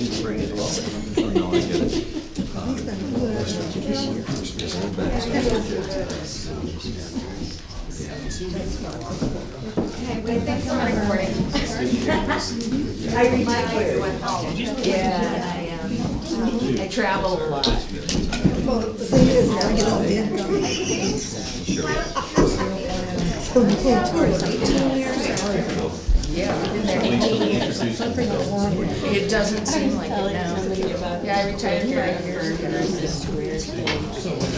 She's bring it along. Oh, no, I get it. I retired. Yeah, I travel a lot. Well, the thing is, now I get all the income. So we can't tour it. 18 years? Yeah, I've been there 18 years. It doesn't seem like it now. Yeah, I retired 5 years ago.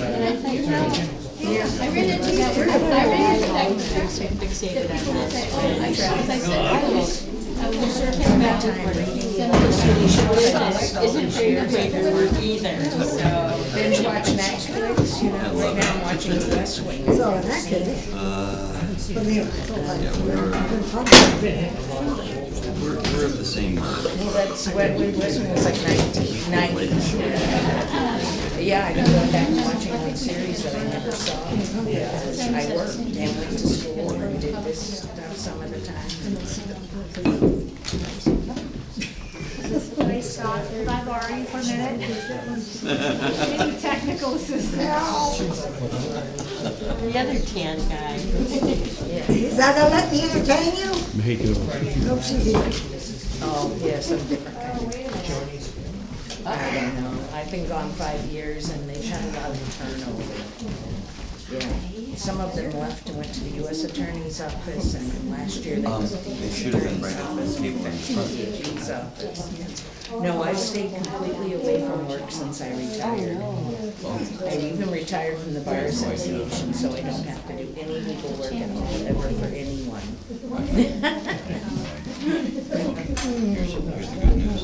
And I thought, you know, I ran into that. Fixated on this. I was sort of came back to isn't very good paperwork either, so. Binge watch Netflix, you know, right now I'm watching The West Wing. So in that case, but anyway, so We're of the same. Well, that's what we listened was like 1990s. Yeah, I've been going back and watching old series that I never saw because I worked and went to school and did this stuff some of the time. Hey Scott, can I borrow you for a minute? Any technical assistance? The other tan guy. is that gonna let me entertain you? Nope, she didn't. Oh, yeah, some different kind of. I don't know. I've been gone 5 years and they've had a lot of turnover. Yeah, some of them left and went to the US Attorney's Office and last year they went to the It should have been right up in table in front. AG's office. No, I've stayed completely away from work since I retired. I even retired from the Bar Association, so I don't have to do any legal work at all, ever for anyone. Here's the good news.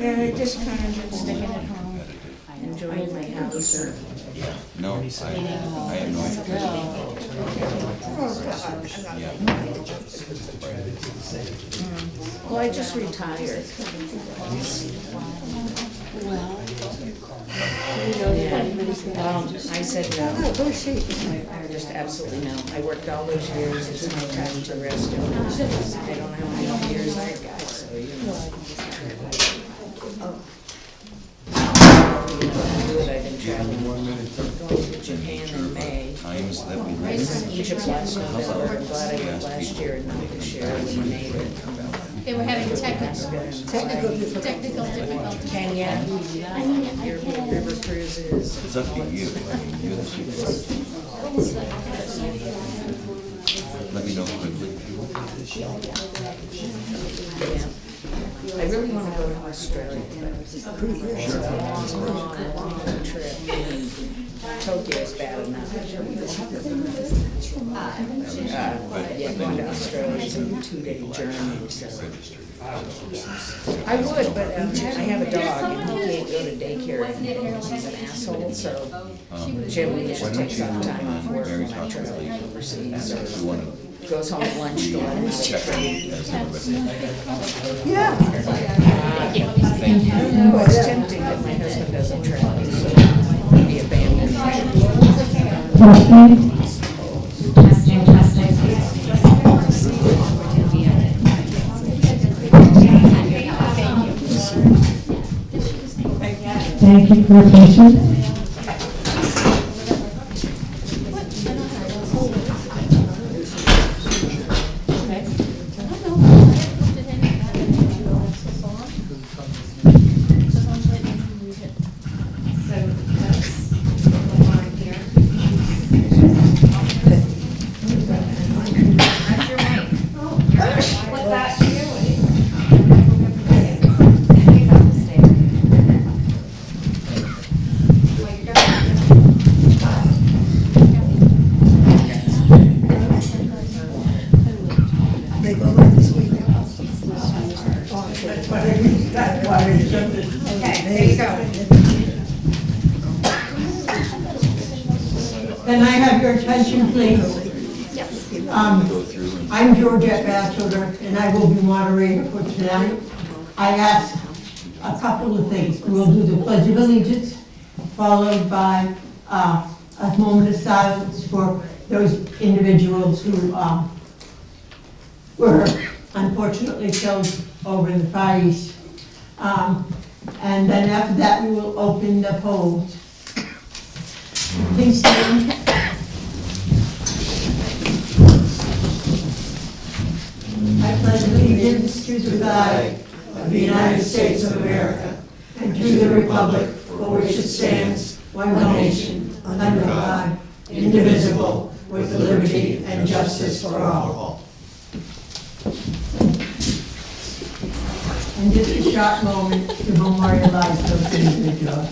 Yeah, just kind of been staying at home, enjoying my house. No, I have no interest. Yeah. Well, I just retired. I said no. Oh, who's she? I just absolutely no. I worked all those years, it's my time to rest. I don't know how many years I've got, so you know. I've been traveling, going to Japan in May. Times that we I was in Egypt last November, I'm glad I went last year and not this year when we made it. They were having technical difficulty. Kenya, European river cruises. It's up to you. I mean, you're the supervisor. Let me know quickly. Yeah. I really want to go to Australia, but it's a long trip. Tokyo's bad enough. Yeah, going to Australia is a 2-day journey, so. I would, but I have a dog and he can't go to daycare anymore. He's an asshole, so Jim usually takes off time off work when I travel overseas, so goes home at lunch to let him out. Yeah. Thank you. Well, it's tempting that my husband doesn't travel, so he abandoned me. Thank you for your patience. They go like this weekend. Okay, there you go. Can I have your attention, please? I'm Georgette Batchelder, and I will be moderator for tonight. I ask a couple of things. We'll do the Pledge of Allegiance, followed by a moment of silence for those individuals who were unfortunately killed over in the Far East. And then after that, we will open the polls. Please stand. I pledge allegiance to the flag of the United States of America and to the republic for which it stands, one nation, under God, indivisible, with liberty and justice for all. And just a short moment to memorialize those individuals.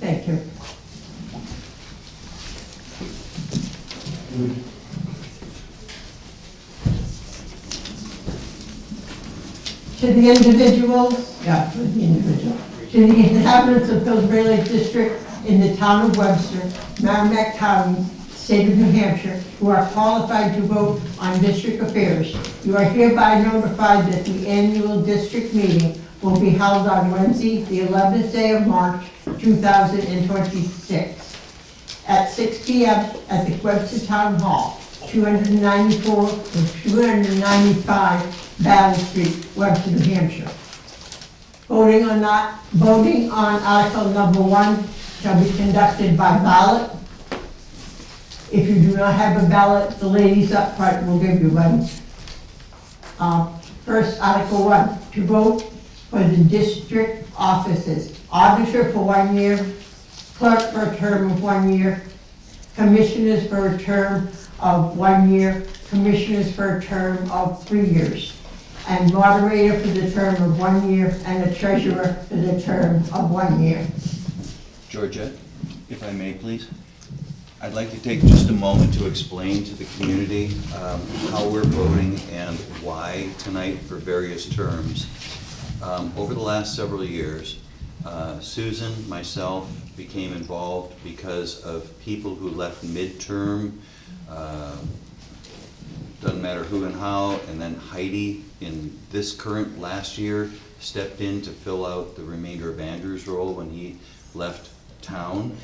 Thank you. To the individuals, to the inhabitants of Pillsbury Lake District in the town of Webster, Merrimack County, state of New Hampshire, who are qualified to vote on district affairs, you are hereby notified that the annual district meeting will be held on Wednesday, the 11th day of March, 2026, at 6 p.m. at the Webster Town Hall, 294 or 295 Battle Street, Webster, New Hampshire. Voting on Article number 1 shall be conducted by ballot. If you do not have a ballot, the ladies up front will give you one. First, Article 1, to vote for the district offices. Auditor for 1 year, clerk for a term of 1 year, commissioners for a term of 1 year, commissioners for a term of 3 years, and moderator for the term of 1 year, and a treasurer for the term of 1 year. Georgette, if I may, please. I'd like to take just a moment to explain to the community how we're voting and why tonight for various terms. Over the last several years, Susan, myself, became involved because of people who left midterm, doesn't matter who and how, and then Heidi in this current last year stepped in to fill out the remainder of Andrew's role when he left town.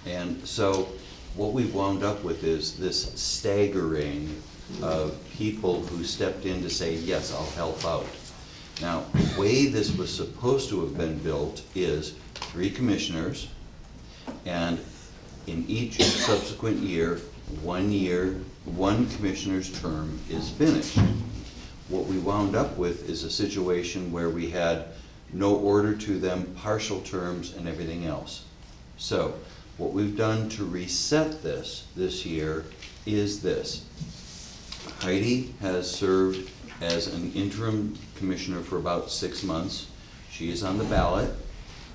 And so what we've wound up with is this staggering of people who stepped in to say, yes, I'll help out. Now, the way this was supposed to have been built is 3 commissioners, and in each subsequent year, 1 commissioner's term is finished. What we wound up with is a situation where we had no order to them, partial terms, and everything else. So, what we've done to reset this year is this. Heidi has served as an interim commissioner for about 6 months. She is on the ballot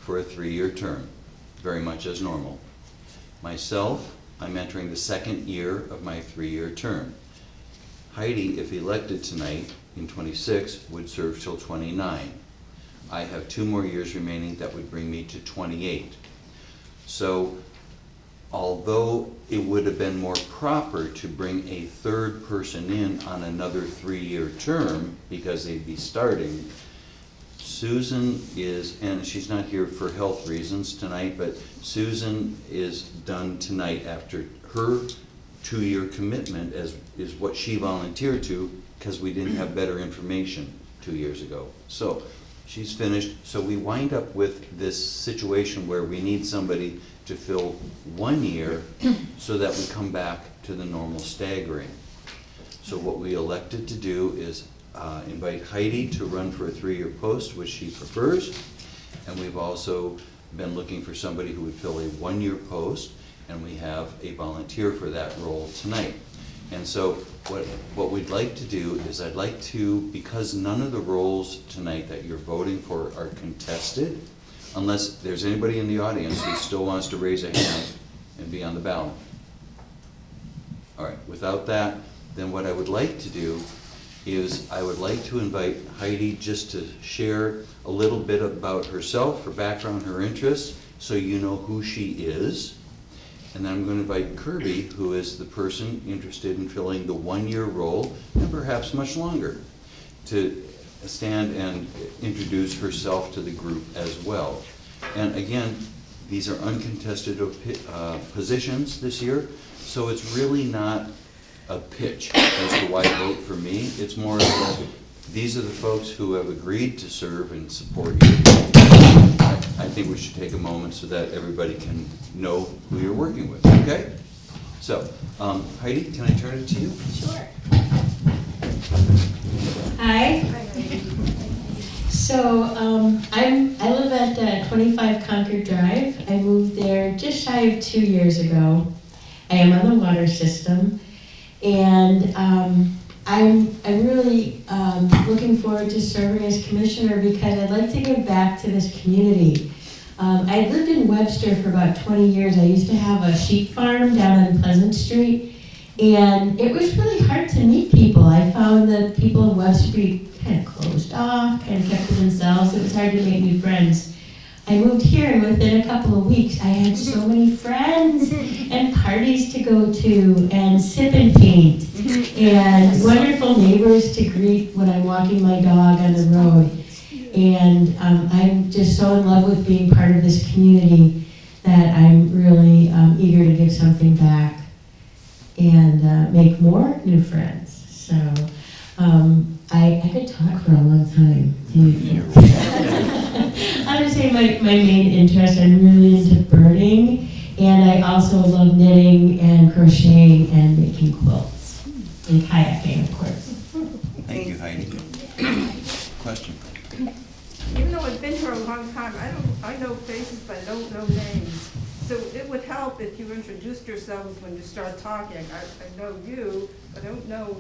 for a 3-year term, very much as normal. Myself, I'm entering the 2nd year of my 3-year term. Heidi, if elected tonight in 26, would serve till 29. I have 2 more years remaining that would bring me to 28. So, although it would have been more proper to bring a 3rd person in on another 3-year term because they'd be starting, Susan is, and she's not here for health reasons tonight, but Susan is done tonight after her 2-year commitment is what she volunteered to because we didn't have better information 2 years ago. So she's finished. So we wind up with this situation where we need somebody to fill 1 year so that we come back to the normal staggering. So what we elected to do is invite Heidi to run for a 3-year post, which she prefers, and we've also been looking for somebody who would fill a 1-year post, and we have a volunteer for that role tonight. And so what we'd like to do is I'd like to, because none of the roles tonight that you're voting for are contested, unless there's anybody in the audience who still wants to raise a hand and be on the ballot. All right, without that, then what I would like to do is I would like to invite Heidi just to share a little bit about herself, her background, her interests, so you know who she is. And then I'm going to invite Kirby, who is the person interested in filling the 1-year role, and perhaps much longer, to stand and introduce herself to the group as well. And again, these are uncontested positions this year, so it's really not a pitch as to why vote for me. It's more of a, these are the folks who have agreed to serve and support you. I think we should take a moment so that everybody can know who you're working with, okay? So, Heidi, can I turn it to you? Sure. Hi. So I live at 25 Concord Drive. I moved there just shy of 2 years ago. I am on the water system, and I'm really looking forward to serving as commissioner because I'd like to give back to this community. I lived in Webster for about 20 years. I used to have a sheep farm down on Pleasant Street, and it was really hard to meet people. I found that people in Webster Street kind of closed off, kind of kept to themselves. It was hard to make new friends. I moved here, and within a couple of weeks, I had so many friends and parties to go to and sip and paint and wonderful neighbors to greet when I'm walking my dog on the road. And I'm just so in love with being part of this community that I'm really eager to give something back and make more new friends. So I could talk for a long time. I would say my main interest, I'm really into birding, and I also love knitting and crocheting and making quilts and kayaking, of course. Thank you, Heidi. Question? Even though I've been here a long time, I know faces, but I don't know names. So it would help if you introduced yourselves when you start talking. I know you, but I don't know.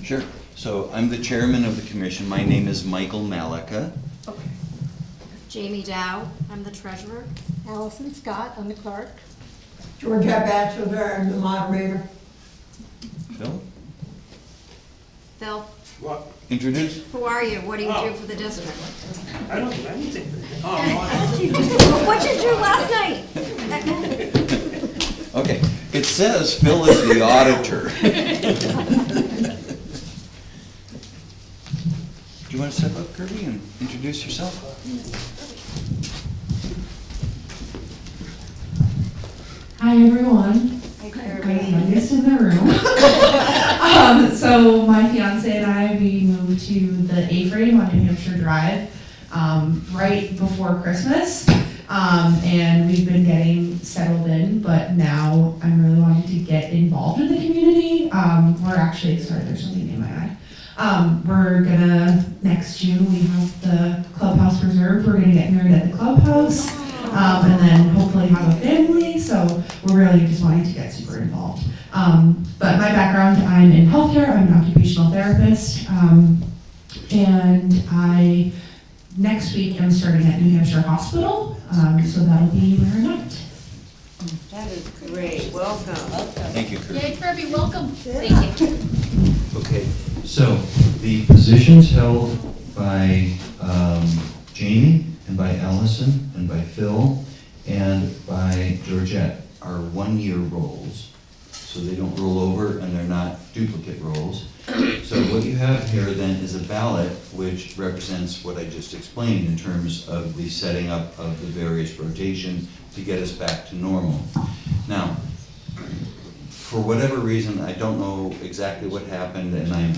Sure. So I'm the chairman of the commission. My name is Michael Malika. Okay. Jamie Dow, I'm the treasurer. Allison Scott, I'm the clerk. Georgia Batchelder, I'm the moderator. Phil, Phil, What? introduce. who are you? What do you do for the district? I don't do anything. Oh, What'd you do last night? Okay, it says Phil is the auditor. Do you want to step up, Kirby, and introduce yourself? Hi everyone. I'm the youngest in the room. So my fiance and I, we moved to the A-frame on New Hampshire Drive right before Christmas. And we've been getting settled in, but now I'm really wanting to get involved in the community. We're actually, sorry, there's something in my eye. We're gonna, next June, we have the clubhouse reserved. We're gonna get married at the clubhouse. And then hopefully have a family, so we're really just wanting to get super involved. But my background, I'm in healthcare, I'm an occupational therapist, and next week I'm starting at New Hampshire Hospital, so that'll be where I'm at. That is great. Welcome. Thank you, Kirby. Yay, Kirby, welcome. Thank you. Okay, so the positions held by Jamie and by Allison and by Phil and by Georgette are one-year roles. So they don't roll over and they're not duplicate roles. So what you have here then is a ballot which represents what I just explained in terms of the setting up of the various rotations to get us back to normal. Now, for whatever reason, I don't know exactly what happened, and I'm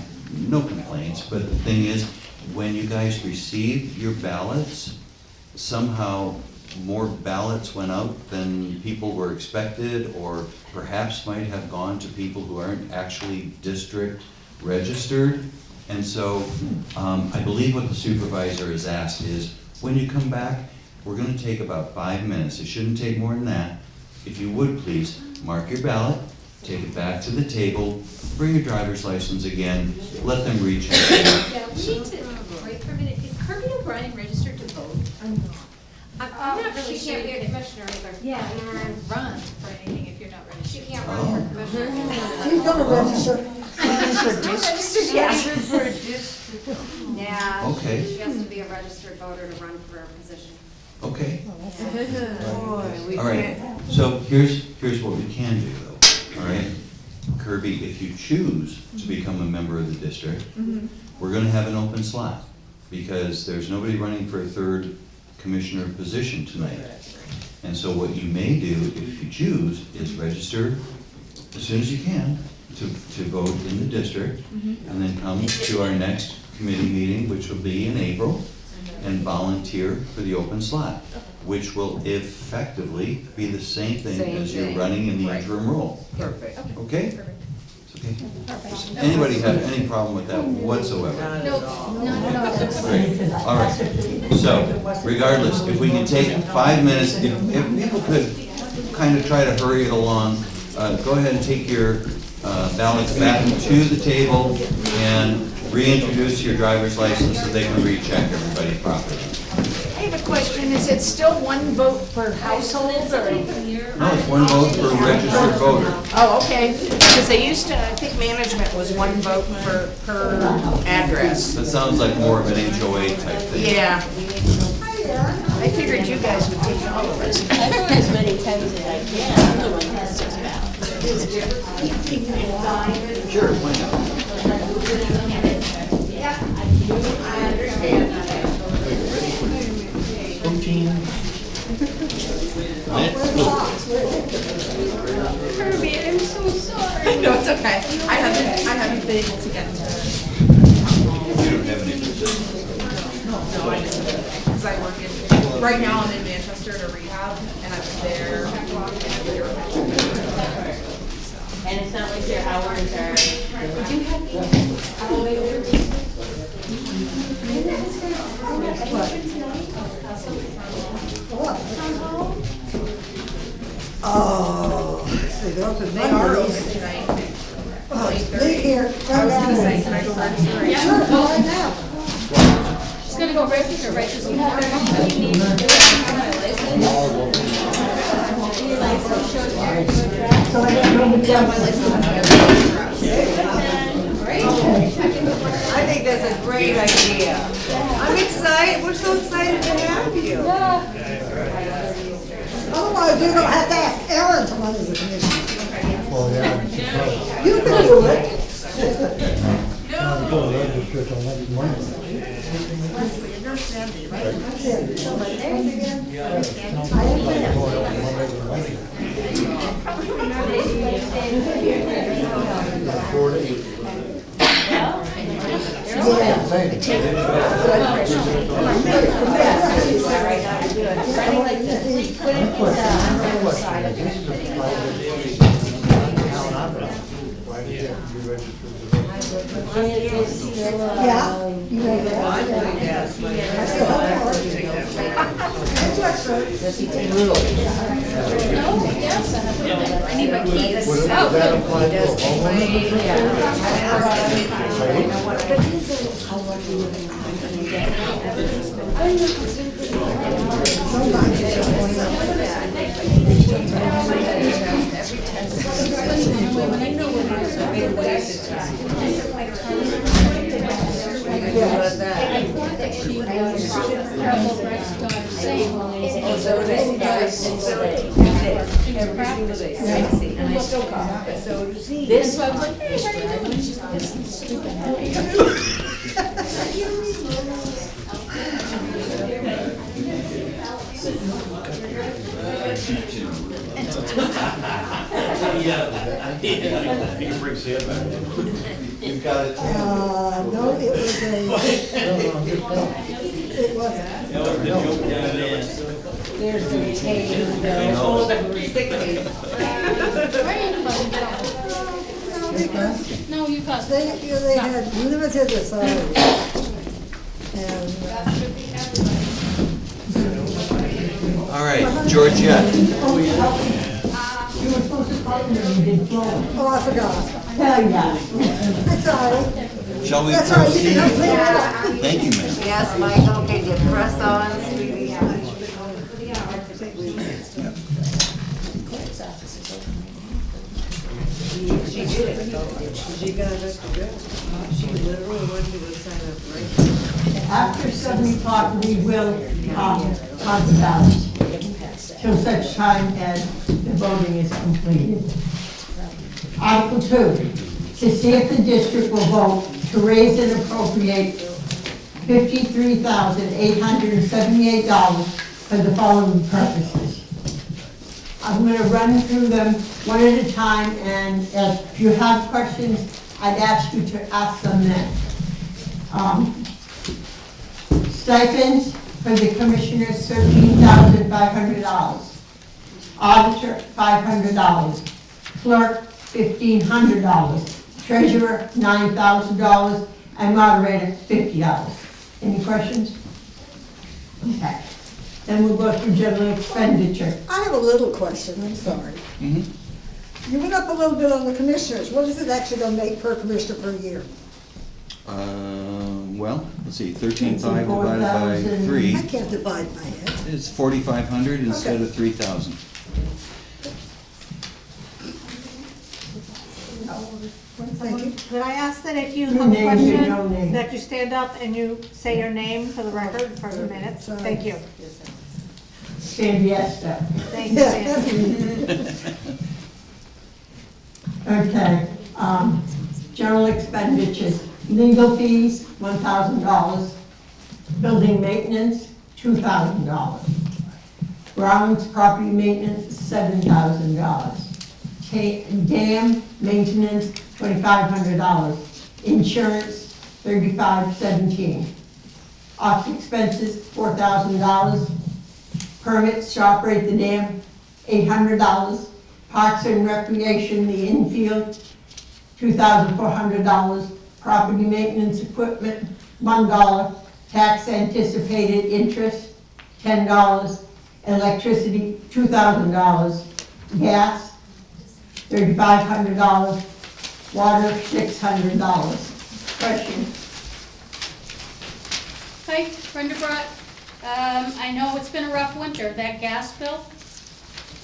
no complaints, but the thing is, when you guys received your ballots, somehow more ballots went out than people were expected, or perhaps might have gone to people who aren't actually district registered. And so I believe what the supervisor has asked is, when you come back, we're gonna take about 5 minutes. It shouldn't take more than that. If you would please, mark your ballot, take it back to the table, bring your driver's license again, let them reach out. Yeah, we need to wait for a minute. Is Kirby O'Brien registered to vote? I'm not really She sure. can't be a commissioner either. Yeah, you can't run for anything if you're not She registered. can't run for commissioner. She's gonna register. Registered for a district. Yeah. Okay. She has to be a registered voter to run for a position. Okay, Boy, we all right. can't. So here's what we can do though, all right? Kirby, if you choose to become a member of the district, we're gonna have an open slot because there's nobody running for a third commissioner position tonight. And so what you may do, if you choose, is register as soon as you can to vote in the district, and then come to our next committee meeting, which will be in April, and volunteer for the open slot, which will effectively be the same thing as you're running in the interim role. Perfect. Okay? Okay. Does anybody have any problem with that whatsoever? No, not at all. Great. All right. So, regardless, if we can take 5 minutes, if people could kind of try to hurry it along, go ahead and take your ballots back to the table and reintroduce your driver's license so they can recheck everybody properly. I have a question, is it still one vote per household, or? No, it's one vote per registered voter. Oh, okay, because they used to, I think management was one vote per address. That sounds like more of an HOA type thing. Yeah. I figured you guys would take all of us. I vote as many times as I can, I'm the one who has to balance. Sure, why not? Kirby, I'm so sorry. No, it's okay. I haven't been able to get to it. You don't have any resistance. No, I just, because I work in, right now I'm in Manchester to rehab, and I'm there. And it's not like their hours are. Would you have all the way over? Oh, so they're open They are open Mondays. tonight. Oh, leave here, I come was down gonna say, there. can I go register? Sure, go right now. She's gonna go register, right? She's gonna have So I don't know what else. I think that's a great idea. I'm excited, we're so excited to have you. Otherwise, you're gonna have to ask Ellen to run as a commissioner. Well, yeah. You can do it. Go register till next Monday. You're Sandy, right? I'm Sandy. So my name's again? I am Sandy. Four to eight. Why did you register to vote? Yeah, you ready to go? I still have part. That's what's good. I need my keys. Would that apply to a Sometimes it's just one of And I still call. This, so I was like, hey, how are you doing? She's like, this is stupid. You've got it. no, it was it wasn't. There's the tape, No, you got They had limited authority. And, All right, Georgette. You were supposed to call me and you didn't call. oh, I forgot. Tell ya. I'm sorry. Shall we That's all right, you proceed? can clean it up. Thank you, ma'am. Yes, Michael, can you press on, sweetie? She did it. She got it. She literally went to the center, right? After 7 o'clock, we will, count the ballots till such time as the voting is completed. Article 2, to see if the district will vote to raise and appropriate $53,878 for the following purposes. I'm going to run through them one at a time, and if you have questions, I'd ask you to ask them then. Stipends for the commissioners, $13,500. Auditor, $500. Clerk, $1,500. Treasurer, $9,000. And moderator, $50. Any questions? Okay. Then we'll go through general expenditure. I have a little question, I'm sorry. You went up a little bit on the commissioners. What is it actually gonna make per commissioner per year? Well, let's see, 13,500 divided by 3 I can't divide my head. is 4,500 instead of 3,000. Thank you. Could I ask that if you Your have a name, your own question, name. that you stand up and you say your name for the record for the minutes? Thank you. Sandy Esther. Thank you, Sandy. Okay, general expenditures, legal fees, $1,000. Building maintenance, $2,000. Grounds property maintenance, $7,000. Dam maintenance, $2,500. Insurance, $35,17. Office expenses, $4,000. Permits to operate the dam, $800. Parks and Recreation, the infield, $2,400. Property maintenance equipment, $1. Tax anticipated interest, $10. Electricity, $2,000. Gas, $3,500. Water, $600. Question? Hi, Brenda Brott. I know it's been a rough winter, that gas bill,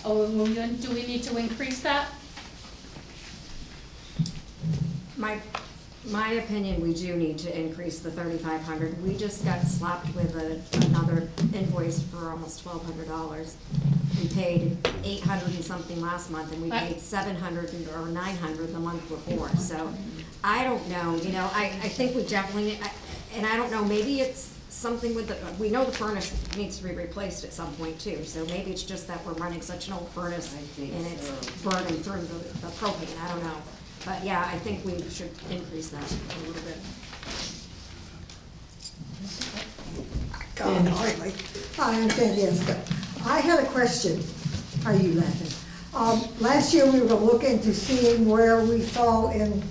do we need to increase that? My opinion, we do need to increase the $3,500. We just got slapped with another invoice for almost $1,200. We paid $800 and something last month, and we paid $700 or $900 the month before. So I don't know, you know, I think we definitely, and I don't know, maybe it's something with we know the furnace needs to be replaced at some point too, so maybe it's just that we're running such an old furnace and it's burning through the propane, I don't know. But yeah, I think we should increase that a little bit. God, hardly. I understand, yes, but I had a question. Are you laughing? Last year, we were looking into seeing where we fall in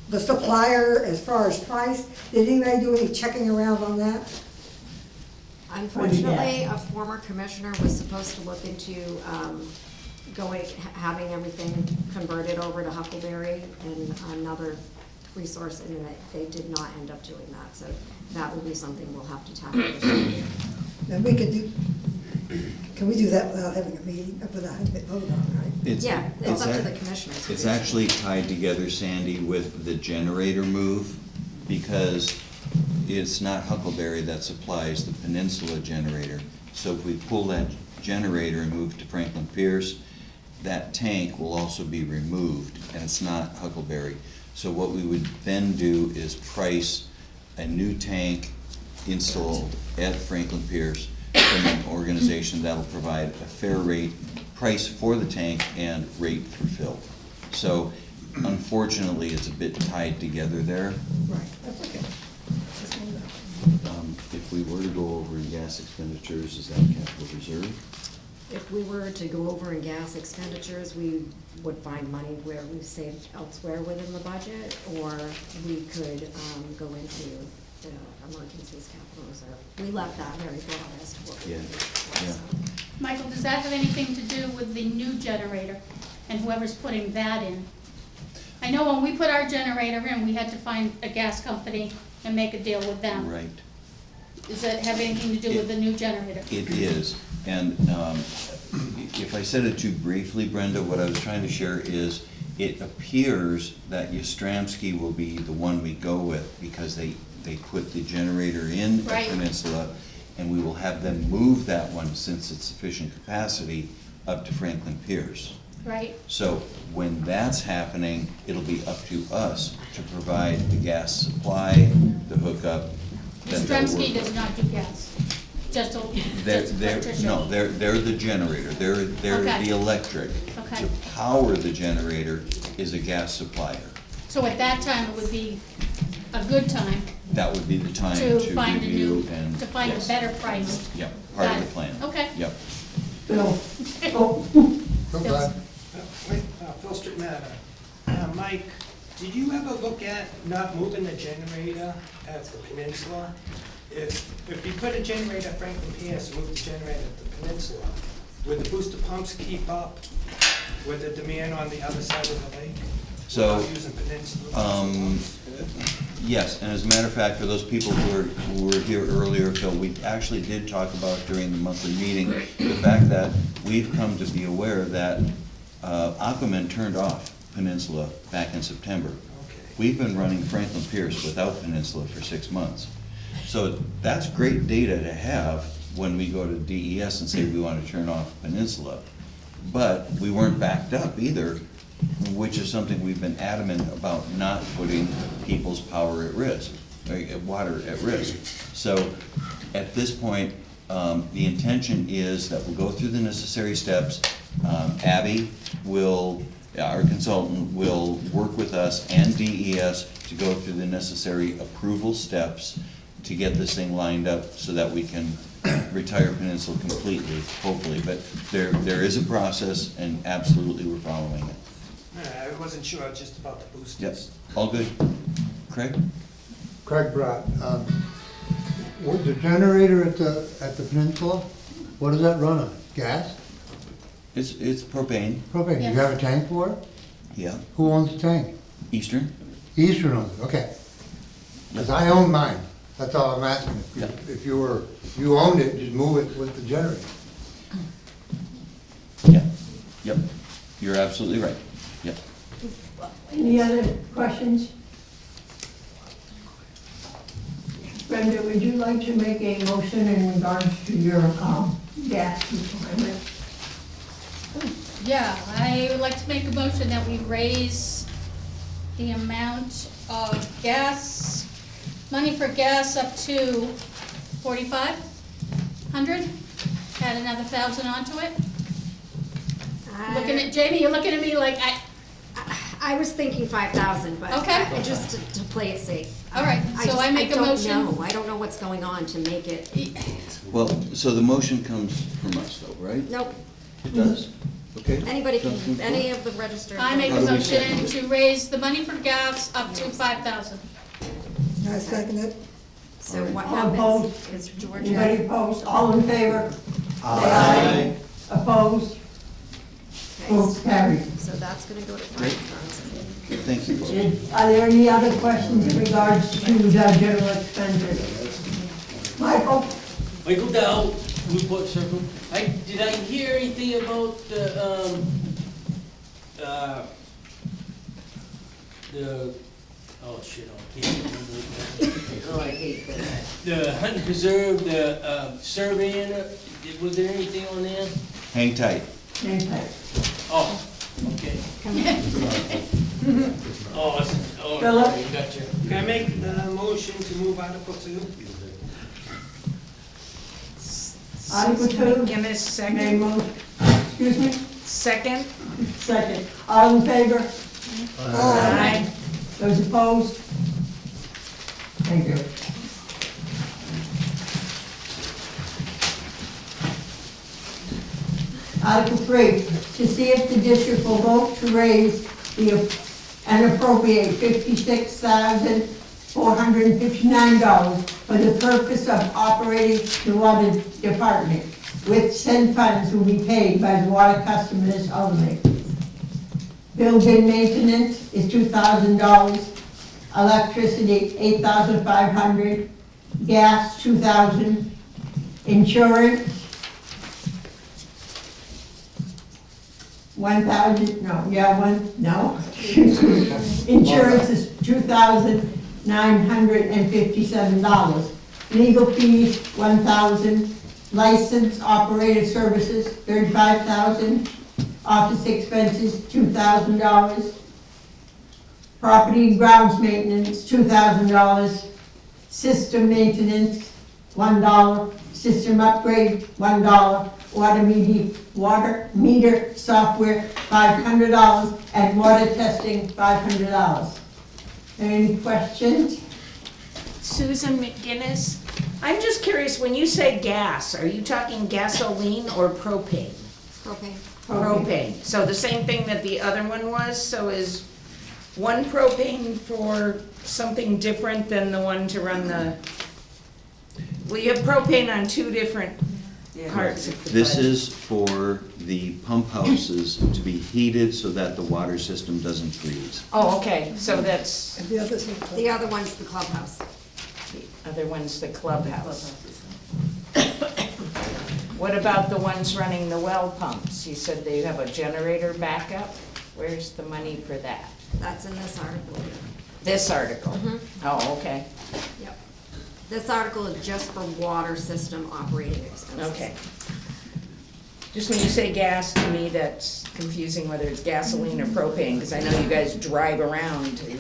the supplier as far as price. Did anybody do any checking around on that? Unfortunately, a former commissioner was supposed to look into having everything converted over to Huckleberry and another resource, and they did not end up doing that. So that will be something we'll have to tackle this year. Then we could do, can we do that without having a meeting, without having it voted on, right? It's up to the commissioners. It's actually tied together, Sandy, with the generator move, because it's not Huckleberry that supplies the Peninsula generator. So if we pull that generator and move to Franklin Pierce, that tank will also be removed, and it's not Huckleberry. So what we would then do is price a new tank installed at Franklin Pierce from an organization that'll provide a fair rate price for the tank and rate for fill. So unfortunately, it's a bit tied together there. Right, that's okay. If we were to go over in gas expenditures, is that capital reserve? If we were to go over in gas expenditures, we would find money where we saved elsewhere within the budget, or we could go into the emergencies capital reserve. We left that very broad as to what we would do. Yeah. Michael, does that have anything to do with the new generator and whoever's putting that in? I know when we put our generator in, we had to find a gas company and make a deal with them. Right. Does that have anything to do with the new generator? It is, and if I said it too briefly, Brenda, what I was trying to share is it appears that Yastramski will be the one we go with, because they put the generator in Right. at Peninsula, and we will have them move that one, since it's sufficient capacity, up to Franklin Pierce. Right. So when that's happening, it'll be up to us to provide the gas supply, the hookup. then they'll Stremski work. does not do gas, just They're, electrician. no, they're the generator, they're Okay. the electric. Okay. To power the generator is a gas supplier. So at that time, it would be a good time That would be the time to to find a new, review and. to find a yes. better price. Yep, part Got of it. the plan. Okay. Yep. Bill, oh, Bill's- Phil Street Matter. Mike, did you ever look at not moving the generator at the peninsula? If you put a generator at Franklin Pierce and move the generator at the peninsula, would the booster pumps keep up with the demand on the other side of the lake? So, Without using peninsula pumps? yes, and as a matter of fact, for those people who were here earlier, Phil, we actually did talk about during the monthly meeting, the fact that we've come to be aware that Aquaman turned off Peninsula back in September. We've been running Franklin Pierce without Peninsula for 6 months. So that's great data to have when we go to DES and say we want to turn off Peninsula. But we weren't backed up either, which is something we've been adamant about not putting people's power at risk, water at risk. So at this point, the intention is that we'll go through the necessary steps. Abby will, our consultant, will work with us and DES to go through the necessary approval steps to get this thing lined up so that we can retire Peninsula completely, hopefully. But there is a process, and absolutely we're following it. I wasn't sure just about the boosters. Yes, all good. Craig? Craig Brott, with the generator at the peninsula, what does that run on? Gas? It's propane. Propane, you have a tank for it? Yeah. Who owns the tank? Eastern? Eastern owns it, okay. Because I own mine, that's all I'm asking. If you owned it, just move it with the generator. Yeah. Yep. You're absolutely right. Yep. any other questions? Brenda, would you like to make a motion in regards to your, gas requirement? Yeah, I would like to make a motion that we raise the amount of gas, money for gas up to 4,500. Add another 1,000 onto it. Looking at, Jamie, you're looking at me like I was thinking 5,000, but Okay. just to play it safe. All right, so I make a motion. I don't know what's going on to make it. Well, so the motion comes from us though, right? Nope. It does? Okay. Anybody Comes from can, any of the registered. I make How a do we motion second to raise the money for gas up to 5,000. I second it. So what All happens opposed? is Anybody Georgia. opposed? All in favor? Aye. Opposed? Votes carried. So that's gonna go to Great. 5,000. Thank you. Are there any other questions in regards to the general expenses? Michael? Michael Dow, Newport Circle. Did I hear anything about the, oh shit, I can't remember it now. Oh, I hate that. The hunt and preserve, the, surveying, was there anything on there? Hang tight. Hang tight. Oh, okay. Oh, Philip? okay, gotcha. Can I make the motion to move Article 2? Article 2? Give me a May second. Excuse me? Second? Second. All in favor? Aye. Those opposed? Thank you. Article 3, to see if the district will vote to raise and appropriate $56,459 for the purpose of operating the water department, with said funds will be paid by the water customers only. Building maintenance is $2,000, electricity $8,500, gas $2,000, insurance 1,000, insurance is $2,957. Legal fees, $1,000. License operator services, $35,000. Office expenses, $2,000. Property and grounds maintenance, $2,000. System maintenance, $1. System upgrade, $1. Water meter software, $500. And water testing, $500. Any questions? Susan McGinnis, I'm just curious, when you say gas, are you talking gasoline or propane? Propane. Propane. So the same thing that the other one was, so is one propane for something different than the one to run the, well, you have propane on two different parts of the This budget. is for the pump houses to be heated so that the water system doesn't freeze. Oh, okay, so that's, The other one's the clubhouse. the other one's the clubhouse. What about the ones running the well pumps? You said they have a generator backup? Where's the money for that? That's in this article. This article? Oh, okay, Yep. This article is just for water system operating expenses. okay. Just when you say gas, to me, that's confusing whether it's gasoline or propane, because I know you guys drive around to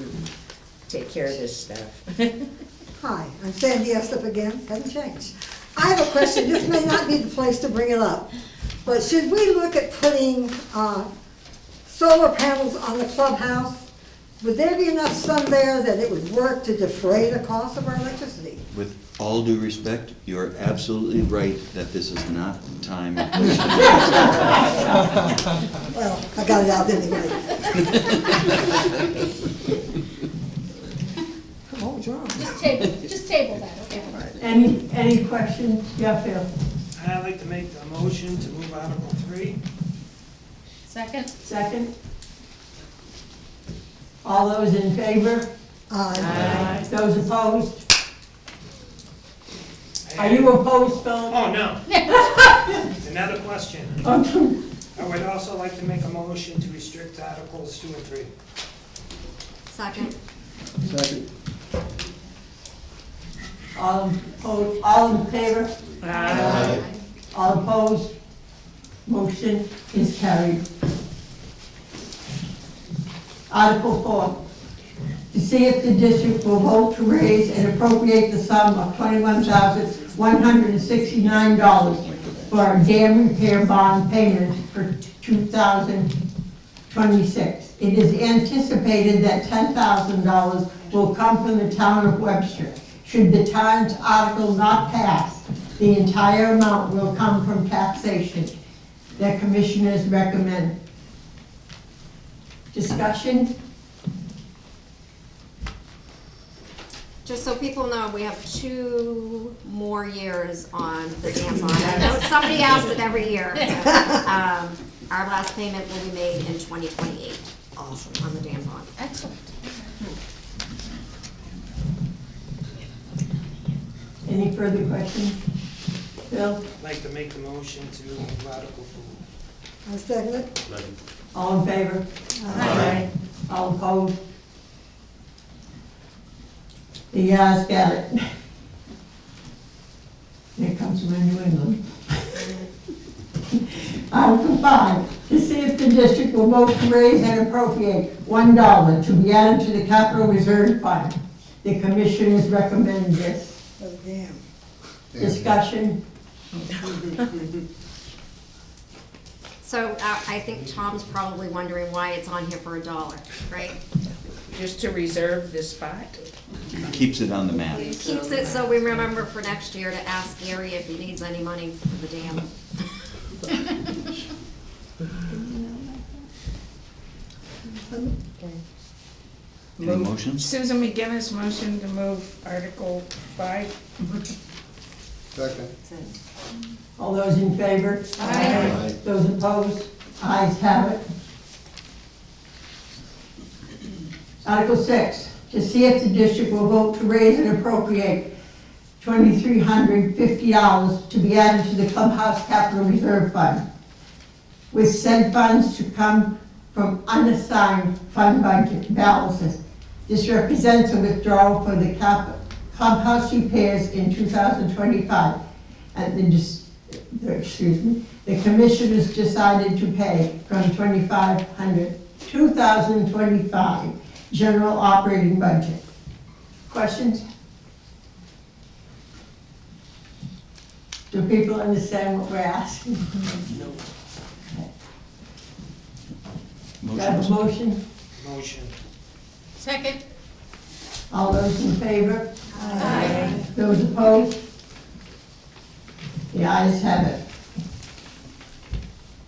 take care of this stuff. Hi, I'm Sandy Essup again, hasn't changed. I have a question, this may not be the place to bring it up, but should we look at putting solar panels on the clubhouse? Would there be enough sun there that it would work to defray the cost of our electricity? With all due respect, you are absolutely right that this is not the time and place. Well, I got it out anyway. Oh, John. Just table that, okay? Any questions? Yeah, Phil? I'd like to make the motion to move Article 3. Second? Second? All those in favor? Aye. Those opposed? Are you opposed, Phil? Oh, no. Another question. Okay. I would also like to make a motion to restrict Articles 2 and 3. Second. Second. All opposed, all in favor? Aye. All opposed? Motion is carried. Article 4, to see if the district will vote to raise and appropriate the sum of $21,169 for a dam repair bond payment for 2026. It is anticipated that $10,000 will come from the town of Webster. Should the town's article not pass, the entire amount will come from taxation. The commissioners recommend. Discussion? Just so people know, we have 2 more years on the dam bond. I know somebody asks it every year. Our last payment will be made in 2028. Awesome. On the dam bond. Excellent. Any further questions? Bill? I'd like to make the motion to move Article 4. I second it. All in favor? Aye. All opposed? The ayes got it. Here comes my New England. Article 5, to see if the district will vote to raise and appropriate $1 to be added to the capital reserve fund. The commissioners recommend this. Oh, damn. Discussion? So I think Tom's probably wondering why it's on here for $1, right? Just to reserve this spot? Keeps it on the map. Keeps it so we remember for next year to ask Gary if he needs any money for the dam. Any motions? Susan McGinnis motion to move Article 5. Second. All those in favor? Aye. Those opposed? Ayes have it. Article 6, to see if the district will vote to raise and appropriate $2,350 to be added to the clubhouse capital reserve fund, with said funds to come from unassigned fund budget balances. This represents a withdrawal for the clubhouse repairs in 2025, and the commissioners decided to pay from 2025 general operating budget. Questions? Do people understand what we're asking? Do I have a motion? Motion. Second. All those in favor? Aye. Those opposed? The ayes have it.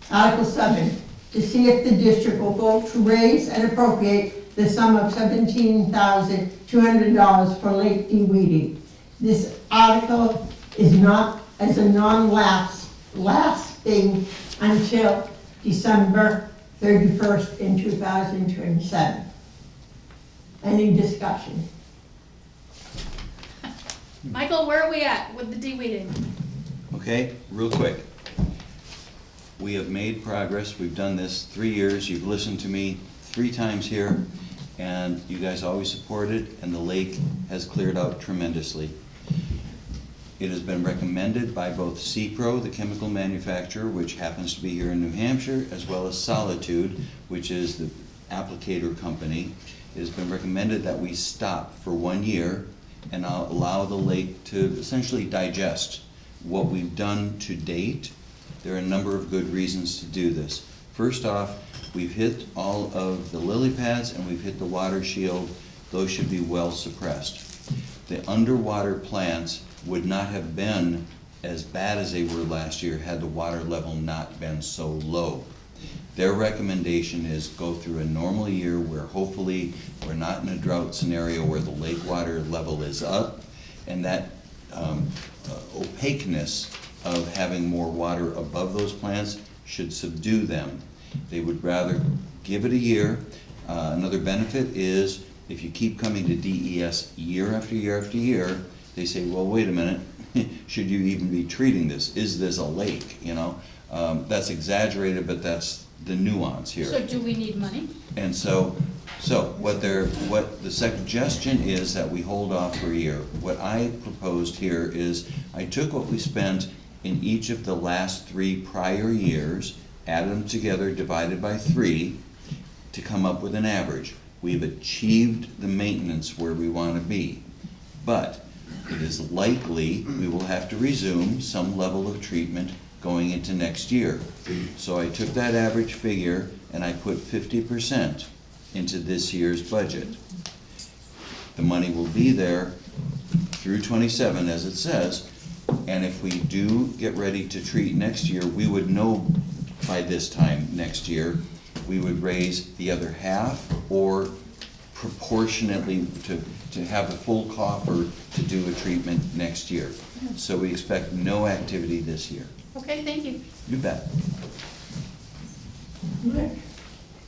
Article 7, to see if the district will vote to raise and appropriate the sum of $17,200 for lake de-weeding. This article is not as a lasting until December 31st in 2027. Any discussion? Michael, where are we at with the de-weeding? Okay, real quick. We have made progress. We've done this 3 years. You've listened to me 3 times here, and you guys always supported, and the lake has cleared out tremendously. It has been recommended by both CPRO, the chemical manufacturer, which happens to be here in New Hampshire, as well as Solitude, which is the applicator company. It has been recommended that we stop for 1 year and allow the lake to essentially digest what we've done to date. There are a number of good reasons to do this. First off, we've hit all of the lily pads and we've hit the water shield. Those should be well suppressed. The underwater plants would not have been as bad as they were last year had the water level not been so low. Their recommendation is go through a normal year where hopefully we're not in a drought scenario where the lake water level is up, and that opaqueness of having more water above those plants should subdue them. They would rather give it a year. Another benefit is if you keep coming to DES year after year after year, they say, well, wait a minute, should you even be treating this? Is this a lake, you know? That's exaggerated, but that's the nuance here. So do we need money? And so what the suggestion is that we hold off for a year. What I proposed here is I took what we spent in each of the last 3 prior years, added them together, divided by 3, to come up with an average. We've achieved the maintenance where we want to be, but it is likely we will have to resume some level of treatment going into next year. So I took that average figure and I put 50% into this year's budget. The money will be there through 27, as it says, and if we do get ready to treat next year, we would know by this time next year, we would raise the other half or proportionately to have the full coffer to do a treatment next year. So we expect no activity this year. Okay, thank you. You bet.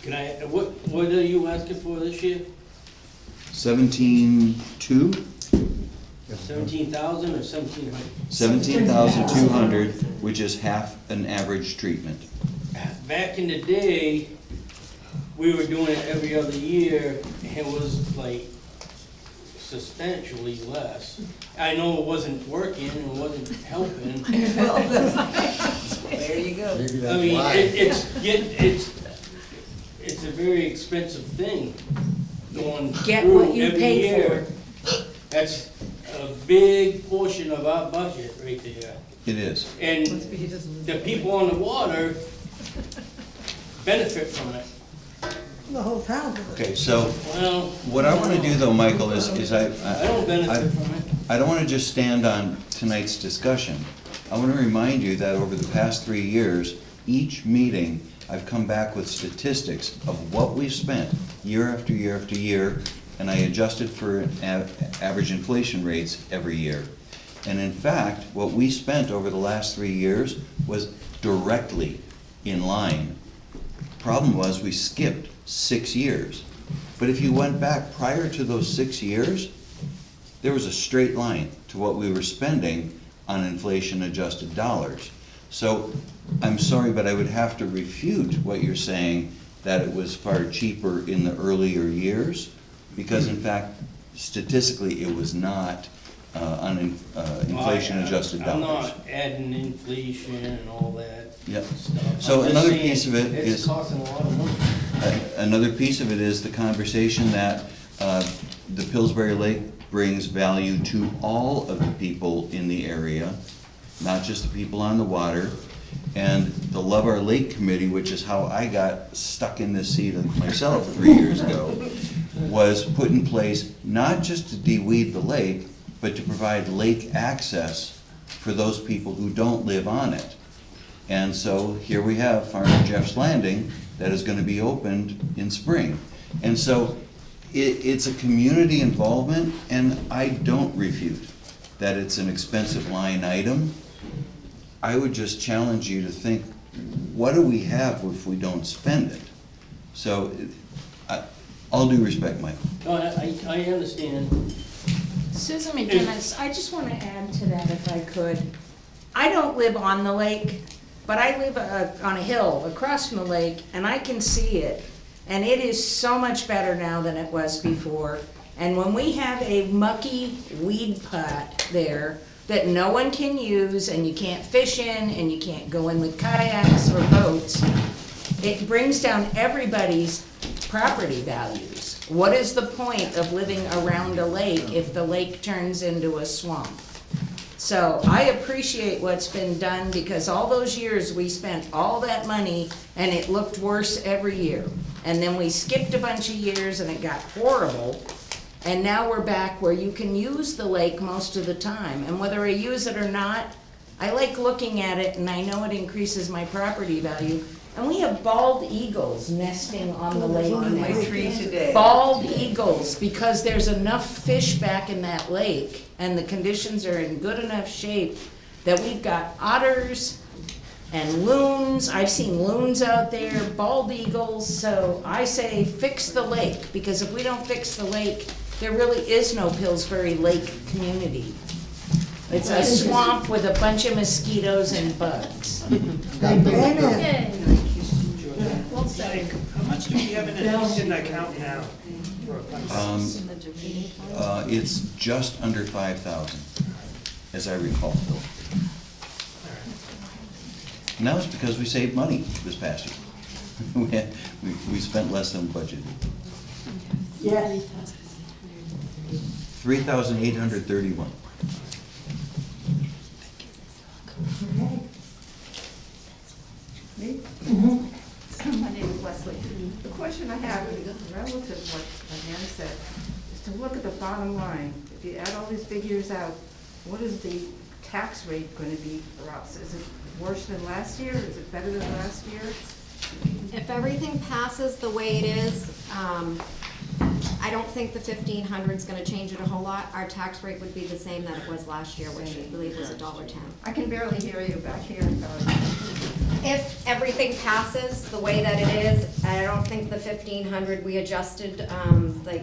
Can I, what are you asking for this year? 17,200? 17,000 or 1,700? 17,200, which is half an average treatment. Back in the day, we were doing it every other year, and it was like substantially less. I know it wasn't working and wasn't helping. There you go. I mean, it's a very expensive thing going Get through what you every pay year. That's a big portion of our budget right there. It is. And the people on the water benefit from it. The whole town does it. Okay, so Well, what I want to do though, Michael, is I don't benefit from it. I don't want to just stand on tonight's discussion. I want to remind you that over the past 3 years, each meeting, I've come back with statistics of what we've spent year after year after year, and I adjusted for average inflation rates every year. And in fact, what we spent over the last 3 years was directly in line. Problem was, we skipped 6 years. But if you went back prior to those 6 years, there was a straight line to what we were spending on inflation-adjusted dollars. So I'm sorry, but I would have to refute what you're saying, that it was far cheaper in the earlier years, because in fact, statistically, it was not on inflation-adjusted dollars. I'm not adding inflation and all that Yep. stuff. So I'm just another saying piece of it It's is, costing a lot of money. another piece of it is the conversation that the Pillsbury Lake brings value to all of the people in the area. not just the people on the water. And the Love Our Lake Committee, which is how I got stuck in this seat myself 3 years ago, was put in place not just to de-weed the lake, but to provide lake access for those people who don't live on it. And so here we have Farmer Jeff's Landing that is going to be opened in spring. And so it's a community involvement, and I don't refute that it's an expensive line item. I would just challenge you to think, what do we have if we don't spend it? So, all due respect, Michael. No, I understand. Susan McGinnis, I just want to add to that if I could. I don't live on the lake, but I live on a hill across from the lake, and I can see it. And it is so much better now than it was before. And when we have a mucky weed pot there that no one can use, and you can't fish in, and you can't go in with kayaks or boats, it brings down everybody's property values. What is the point of living around a lake if the lake turns into a swamp? So I appreciate what's been done, because all those years we spent all that money and it looked worse every year. And then we skipped a bunch of years and it got horrible. And now we're back where you can use the lake most of the time. And whether I use it or not, I like looking at it, and I know it increases my property value. And we have bald eagles nesting on the lake On my now. tree today. Bald eagles, because there's enough fish back in that lake, and the conditions are in good enough shape that we've got otters and loons. I've seen loons out there, bald eagles. So I say fix the lake, because if we don't fix the lake, there really is no Pillsbury Lake community. It's a swamp with a bunch of mosquitoes and bugs. Amen. Well said. How much do we have in the account now? for a fund? It's just under 5,000, as I recall. And that was because we saved money this past year. We spent less than budgeted. Yes. 3,831. Okay. Me? My name is Leslie. The question I have, relative to what Amanda said, is to look at the bottom line. If you add all these figures out, what is the tax rate going to be for us? Is it worse than last year? Is it better than last year? If everything passes the way it is, I don't think the 1,500 is gonna change it a whole lot. Our tax rate would be the same that it was last year, which I believe was $1.10. I can barely hear you back here. If everything passes the way that it is, I don't think the 1,500 we adjusted, the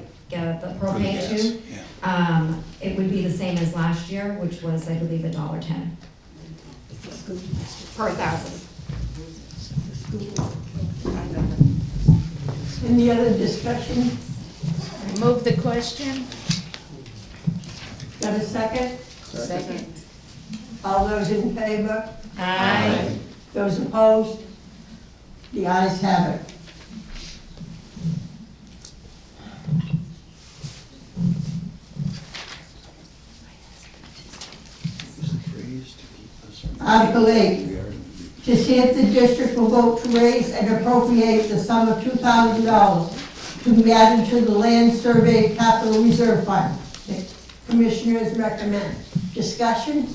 propane to, it would be the same as last year, which was, I believe, $1.10 per thousand. Any other discussion? Move the question. Got a second? Second. All those in favor? Aye. Those opposed? The ayes have it. Article 8, to see if the district will vote to raise and appropriate the sum of $2,000 to be added to the Land Survey Capital Reserve Fund. The commissioners recommend. Discussion?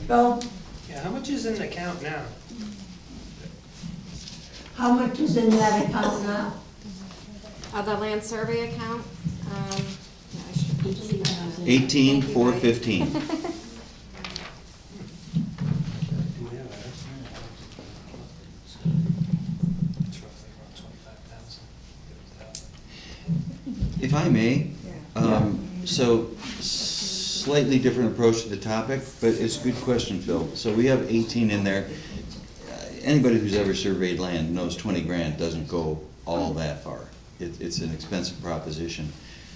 Bill, Yeah, how much is in the account now? how much is in that account now? The land survey account, yeah, I should. 18,415. Do we have it? It's roughly around 25,000. If I may, so slightly different approach to the topic, but it's a good question, Phil. So we have 18 in there. Anybody who's ever surveyed land knows 20 grand doesn't go all that far. It's an expensive proposition.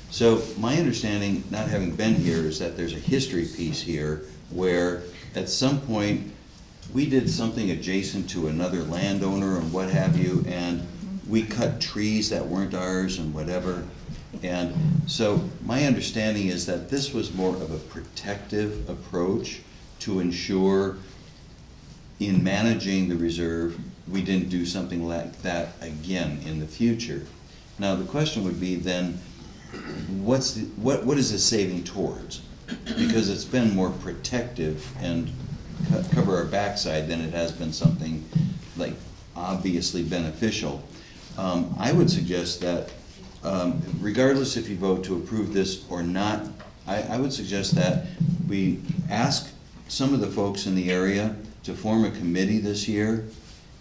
So my understanding, not having been here, is that there's a history piece here where at some point we did something adjacent to another landowner and what have you, and we cut trees that weren't ours and whatever. And so my understanding is that this was more of a protective approach to ensure in managing the reserve, we didn't do something like that again in the future. Now, the question would be then, what is this saving towards? Because it's been more protective and cover our backside than it has been something like obviously beneficial. I would suggest that regardless if you vote to approve this or not, I would suggest that we ask some of the folks in the area to form a committee this year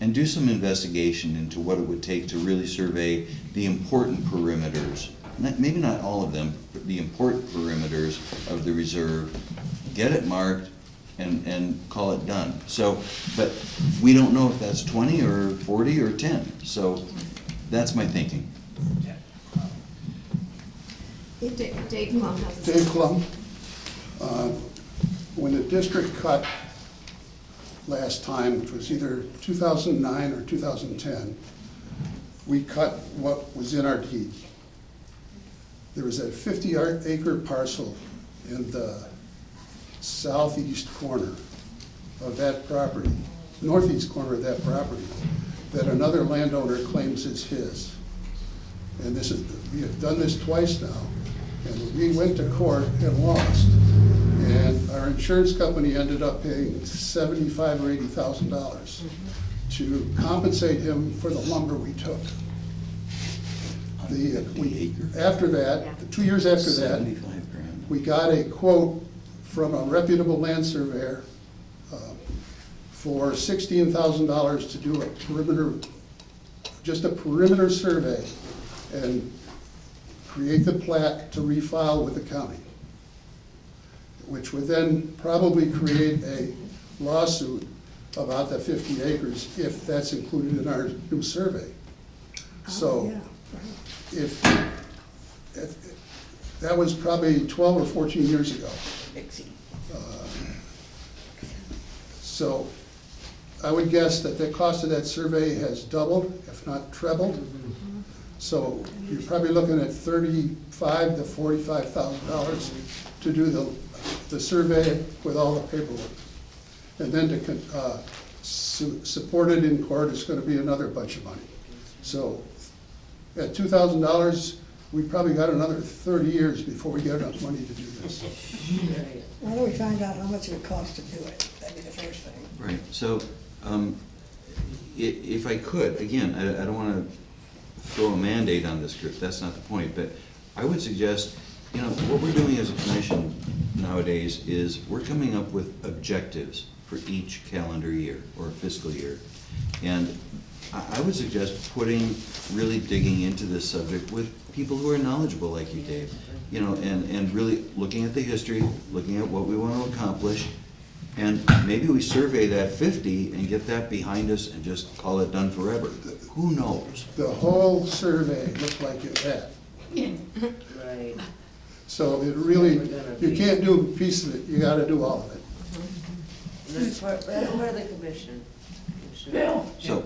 and do some investigation into what it would take to really survey the important perimeters. Maybe not all of them, but the important perimeters of the reserve, get it marked, and call it done. So, but we don't know if that's 20 or 40 or 10, so that's my thinking. Dave Plum has a... Dave Plum. When the district cut last time, which was either 2009 or 2010, we cut what was in our deed. There was a 50-acre parcel in the southeast corner of that property, northeast corner of that property, that another landowner claims is his. And this is, we have done this twice now, and we went to court and lost. And our insurance company ended up paying $75,000 or $80,000 to compensate him for the lumber we took. After that, 2 years after that, we got a quote from a reputable land surveyor for $16,000 to do a perimeter, just a perimeter survey and create the plat to refile with the county, which would then probably create a lawsuit about the 50 acres if that's included in our new survey. So if that was probably 12 or 14 years ago. So I would guess that the cost of that survey has doubled, if not trebled. So you're probably looking at $35,000 to $45,000 to do the survey with all the paperwork. And then to support it in court is going to be another bunch of money. So at $2,000, we probably got another 30 years before we get enough money to do this. Why don't we find out how much it would cost to do it? That'd be the first thing. Right, so if I could, again, I don't want to throw a Mandate on this group, that's not the point, but I would suggest, you know, what we're doing as a commission nowadays is we're coming up with objectives for each calendar year or fiscal year. And I would suggest really digging into this subject with people who are knowledgeable like you, Dave, you know, and really looking at the history, looking at what we want to accomplish, and maybe we survey that 50 and get that behind us and just call it done forever. Who knows? The whole survey looked like it had. Right. So it really, you can't do a piece of it, you gotta do all of it. And that's part of the commission. Bill? So,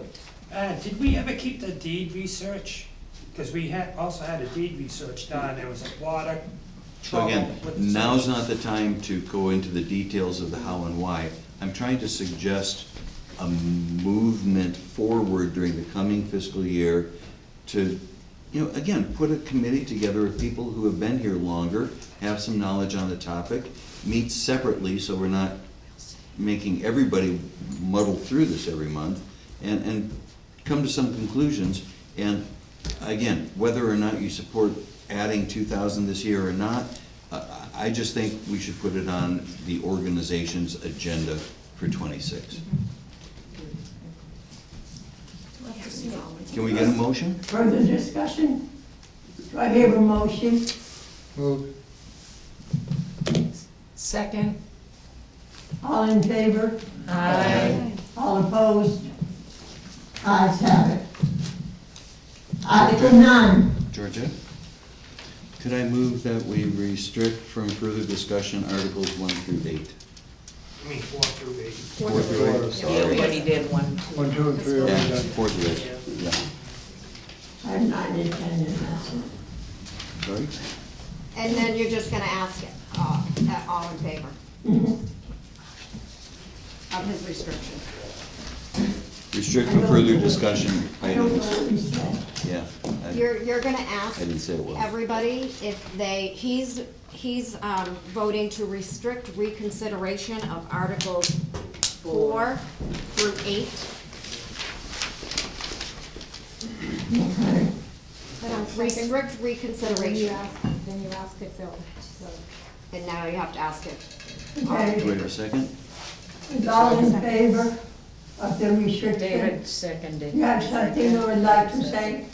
Did we ever keep the deed research? Because we also had a deed research done, there was a water So trouble again, with the now's not the time to go into the details of the how and why. I'm trying to suggest a movement forward during the coming fiscal year to, you know, again, put a committee together of people who have been here longer, have some knowledge on the topic, meet separately so we're not making everybody muddle through this every month, and come to some conclusions. And again, whether or not you support adding 2,000 this year or not, I just think we should put it on the organization's agenda for 26. Can we get a motion? Further discussion? Do I hear a motion? Moved. Second. All in favor? Aye. All opposed? Ayes have it. Article 9. Georgia, could I move that we restrict from further discussion Articles 1 through 8? I mean, 4 through 8. 4 through 8, We sorry. already did 1, 2. 1, 2, and 3 are Yeah, done. 4 through 8, yeah. I'm not intending that. Sorry? And then you're just gonna ask, all in favor of his restriction. Restrict for further discussion items. Yeah. You're gonna ask I didn't say it well. everybody if he's voting to restrict reconsideration of Articles 4 through 8. Restrict reconsideration. Then you ask if they'll, And now you have to ask it. Okay. Do we have a second? Is all in favor of the restriction? David seconded. You have something you would like to say?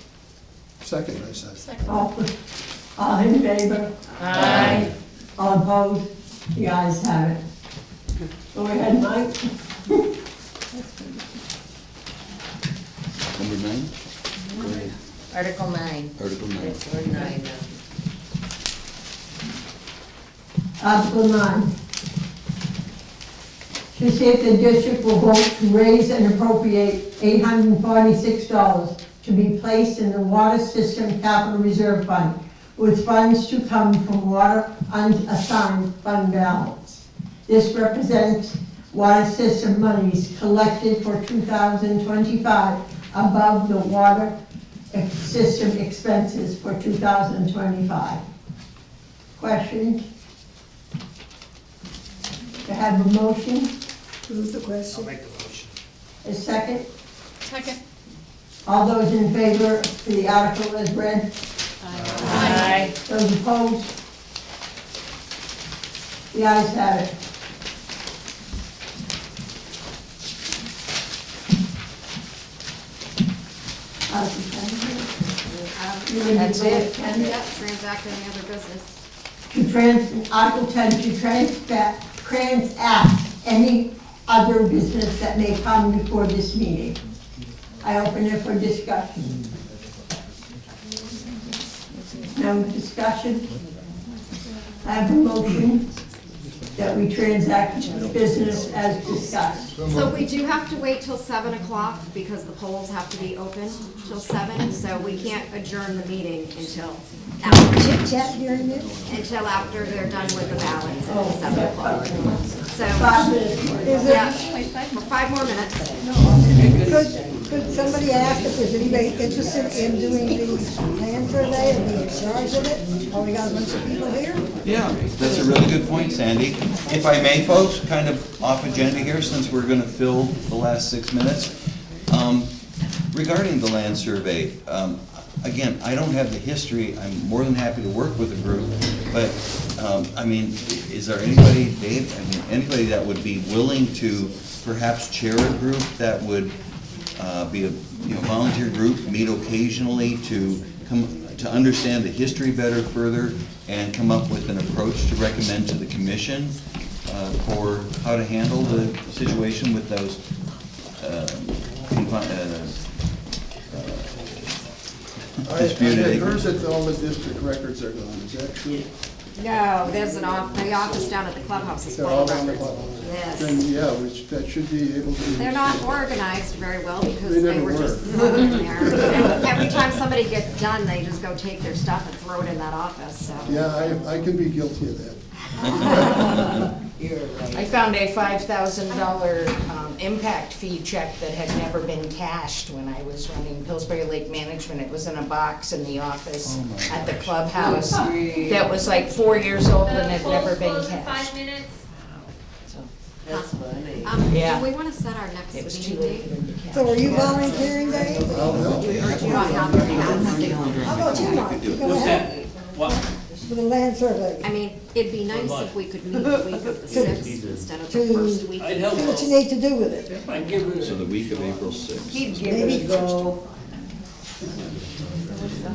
Second, I said. All in favor? Aye. All opposed? The ayes have it. Go ahead, Mike. Number 9? Go ahead. Article 9. Article 9. It's on 9 now. Article 9. To see if the district will vote to raise and appropriate $846 to be placed in the Water System Capital Reserve Fund, with funds to come from water unassigned fund balance. This represents water system monies collected for 2025 above the water system expenses for 2025. Questions? To have a motion? Who's the question? I'll make the motion. A second? Second. All those in favor for the article as read? Aye. Those opposed? The ayes have it. Article 10. That's it. Yeah, transact any other business. Article 10, to transact any other business that may come before this meeting. I open it for discussion. No discussion? I have a motion that we transact business as discussed. So we do have to wait till 7 o'clock because the polls have to be open till 7, so we can't adjourn the meeting until after. Chit chat during this? Until after they're done with the ballots at 7 o'clock. So, 5 minutes. yeah, for 5 more minutes. Could somebody ask if there's anybody interested in doing the land survey and be in charge of it? Oh, we got a bunch of people here? Yeah, that's a really good point, Sandy. If I may, folks, kind of off agenda here, since we're gonna fill the last 6 minutes. Regarding the land survey, again, I don't have the history. I'm more than happy to work with a group, but, I mean, is there anybody, Dave, anybody that would be willing to perhaps chair a group that would be a volunteer group, meet occasionally to understand the history better further and come up with an approach to recommend to the commission for how to handle the situation with those disputed I acres? heard that all the district records are gone, is that true? No, there's the office down at the clubhouse is They're full all of on the records. clubhouse? Yes. Then, yeah, that should be able to. They're not organized very well because They they never were just were. thrown in there. And every time somebody gets done, they just go take their stuff and throw it in that office, so. Yeah, I can be guilty of that. I found a $5,000 impact fee check that had never been cashed when I was running Pillsbury Lake Management. It was in a box in the office at the clubhouse. That was like 4 years old and had never been Close in cashed. 5 minutes. So, That's funny. Yeah. Do we want to set our next it was too meeting late for date? them to cash. So are you volunteering, Dave? I'll help. Or do you not have your capacity? How about you, Mark? You gonna What's help that? What? with the land survey? I mean, it'd be nice if we could meet the week of the 6th instead of the To- first week. I'd help See what you out. need to do with it. I give it So the week of April 6th. He'd give it a go.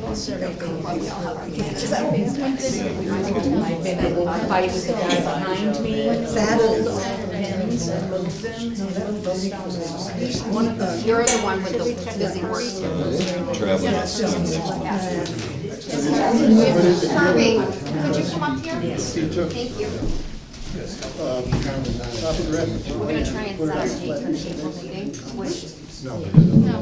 Most of it being like, I'll help you manage. I've been able to fight with the guy behind me. Saturday. Pens and move them. You're the one with the busy work too. Traveling. Kirby, could you come up here? He took, Thank you. topographic. We're gonna try and set our date for the April meeting, which No.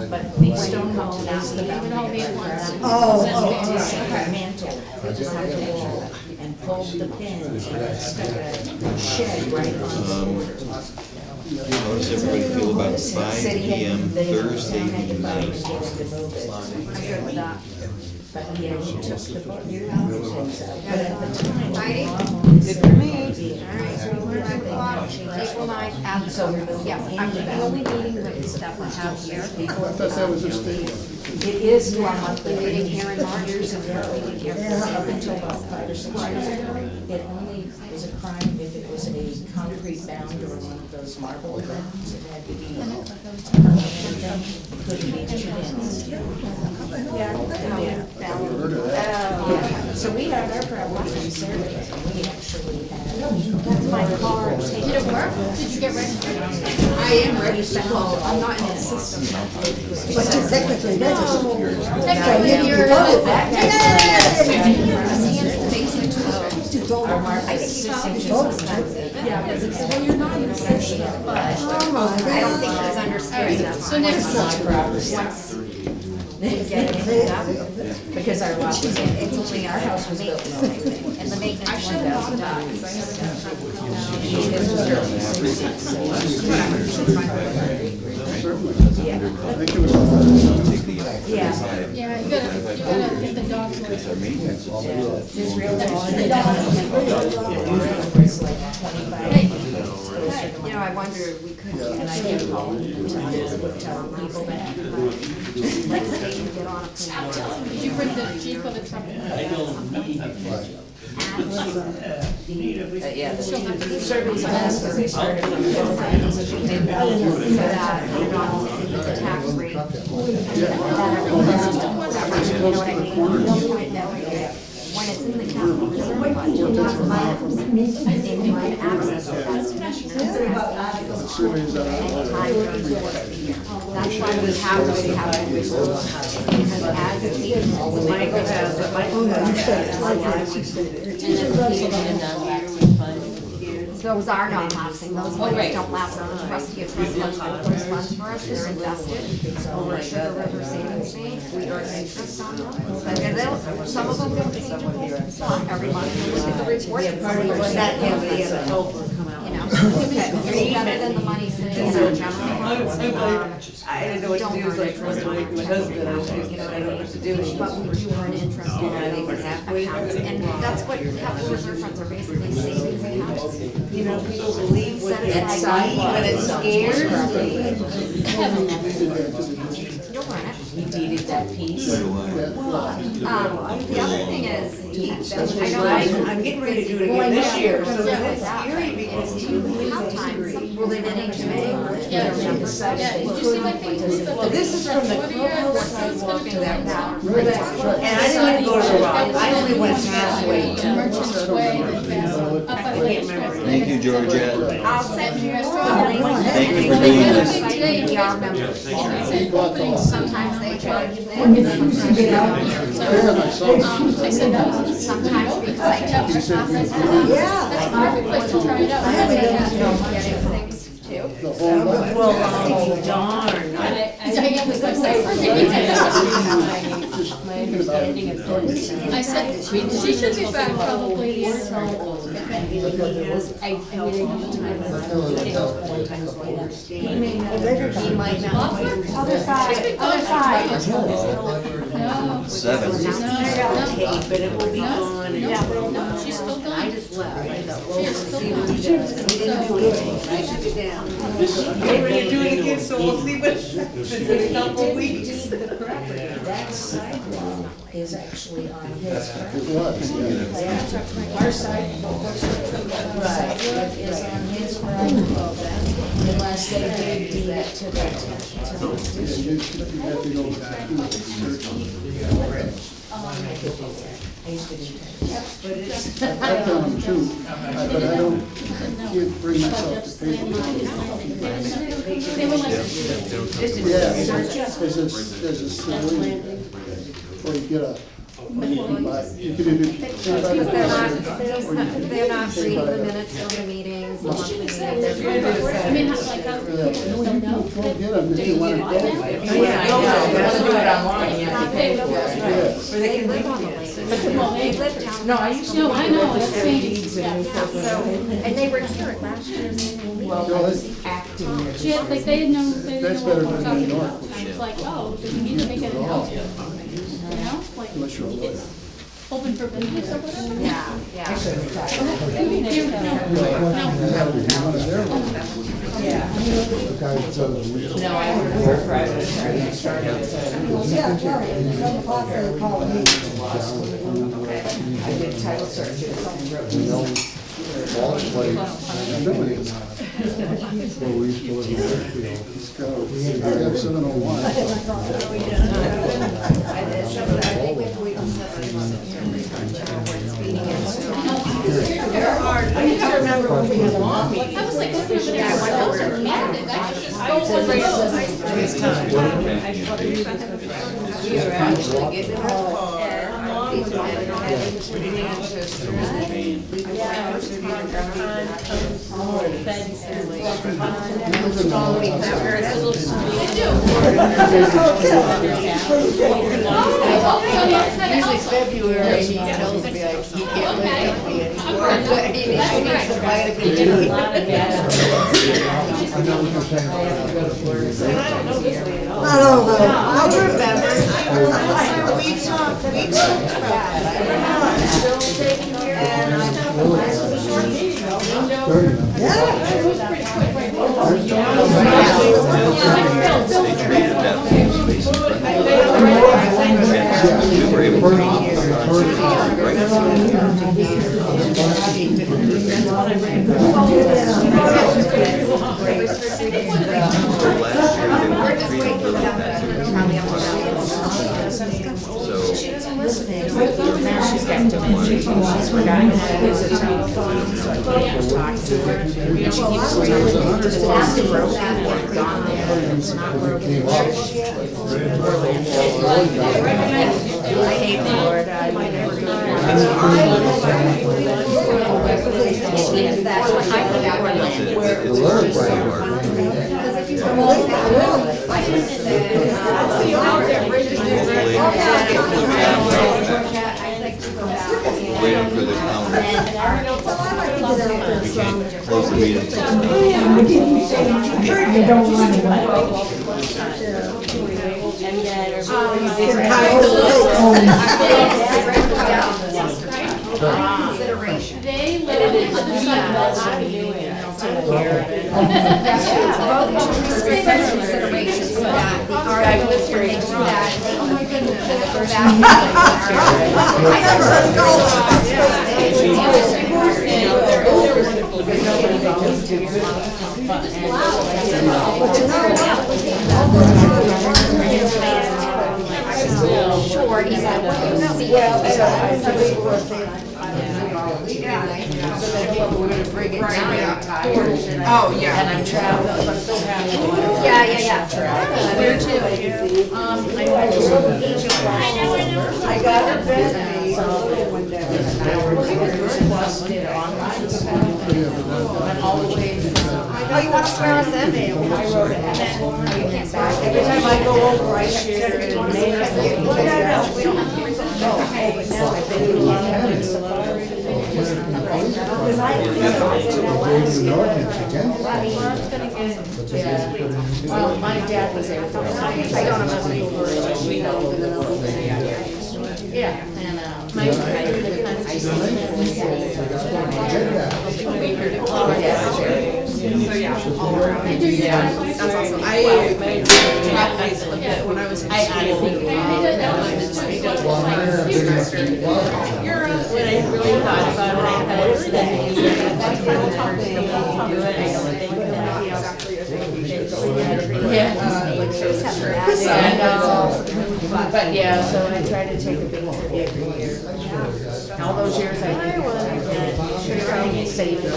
But the stone wall is the boundary of our property. Oh. It's a separate mantle. We just have to wall and pull the pin and stuck a shed right on the border. How does everybody feel about 5 City PM had, they Thursday had to fight night? to get him to move it. I'm good with that. But yeah, he took the book, but at the time. Heidi? Good for me. April 9th at the, yes, I'm the only meeting that we have here. I thought that was a state. It is You are monthly meeting here in March. Years ago, up until about 5 or 6 years ago, it only was a crime if it was a concrete bound or one of those marble bounds. It had to be, couldn't be just pins. Yeah. So we had our property in survey, and we actually had. That's my car. Did it work? Did you get registered? I am registered, well, I'm not in the system. But you're technically registered. Technically, you're. I think he's yeah, because he said, well, you're not in the system, but I don't think he's understood that. So next Once we get it cleaned up, Because our lot was, it's only our house was built in 1990. and the maintenance $1,000. Yeah. Yeah, you gotta get the dogs away. There's real it's like 25. You know, I wonder if we could. And I get called to tell people that. Let's say you get on a plan. Did you bring the Jeep or the truck? Yeah, She'll have to do the surveys on us, they started from the tax rate. You know what I mean? When it's in the capital reserve fund, you have to buy it from and you can access it as commissioners. Anytime during the course of the year. That's why we have it. Because as a team, Michael has it, Michael has those are not lapsing, those monies don't lapse, the trustee of trust funds hold those funds for us, they're invested over at Sugar River Savings Bank, we earn interest on them. But some of them don't seem to hold every month, look at the report, that, you know, it's better than the money sitting in our general funds. I didn't know what to do, was like, my husband, I was like, I don't know what to do. But we do earn interest on our accounts, and that's what capital reserve funds are basically savings accounts. You know, people believe what they Set see, aside. but it scares me. You'll learn it. We deeded that piece. The other thing is, I know I'm getting ready to do it again this year, so it's scary because you have times, well, they didn't HMA. Yeah, did you see my thing? Well, this is from the clubhouse sidewalk to that now. And And I didn't even go to the rock, I only went halfway. Merchant's Way, up by the restaurant. Thank you, Georgette. I'll send you a link. Thank you for doing this. We are members. Sometimes they charge you. I said, no. Sometimes because I took the process. That's a perfect place to try it out. Getting things too. Well, darn. I said, she should be back probably here. He might not. Other side, other side. No. 7. Okay, but it will be gone. No, she's still gone. I just left. I thought, She's still see gone. what he does. He didn't do anything. I took it down. Get ready to do it again, so we'll see what happens in a couple of weeks. The property, that sidewalk is actually on his property. It was, yeah. Our sidewalk is on his property, unless they did deed it to the, You have to go back to the church. I used to do that. But it's. I've done them too, but I don't, can't bring myself to pay for it. They were like, Yeah, there's a civilian, or you get a You could either. Because they're not reading the minutes from the meetings, the monthly meetings. I mean, like, how people still know Go that get them if you want to go. Yeah, I know, you have to do it online, you have to pay for it. They live on the lake. They live down. No, I used to. No, I know, it's Their changed. deeds and Yeah, so, and they were here at last year's annual meeting. Well, No, that's that's- acting. She had, like, they didn't know what That's we were better than talking New York, about. which- I was like, oh, so you need to make an announcement, you know, like, Unless you're a lawyer. it's open for business or whatever. Yeah, yeah. Here, no. You have to be one of their ones. Yeah. Okay, so we- No, I work for a private attorney, I started as a. Yeah, well, 7 o'clock they call me. I did title searches. we know all the place, where we used to live in Richfield. Let's go. We have 701. I think we can separate I used to remember when we had a long meeting. I was like, over there, those are candid, I should just go over We are actually getting a car. And heading to Manchester. Usually February, he tells me like he can't live with me anymore. But he needs to buy a computer. Not all though. I'll remember. We talked about it. And I was a short meeting. It was pretty quick, right? They treated that space in front of us. We were able last year, they were treating little events. She doesn't listen to it. Now she's got dementia. She's forgotten how to use a telephone, so I can't talk to her. And she keeps telling me the last broken and gone there. It's not broken. I hate Florida. I would never go That's what I put out It's land. a little bright. Because if you go I can say, So you're out there registered. I'd like to go back and. Waiting for the counter. We can't close the meeting until You don't want Consideration. They live in the Consideration for that, the article for making that, oh my goodness, I never heard of Sure, he said, Oh, yeah. And I'm traveling, I'm so happy. yeah. Where to? I got her bed made. Plus did online stuff. Went all the way to. Oh, you want to swear us in? I wrote it. Every time I go over, I share it in mail. We don't have to read Oh, but now I've been doing a lot of safari. Yeah. Well, my dad was there for a while. I don't know for yeah, and my dad all around. That's awesome. I made travelers a bit when I was in school. When I really thought about it, I had things that I do it, I don't think that. Yeah. But yeah, so I try to take a big trip every year. All those years I did, should have saved them.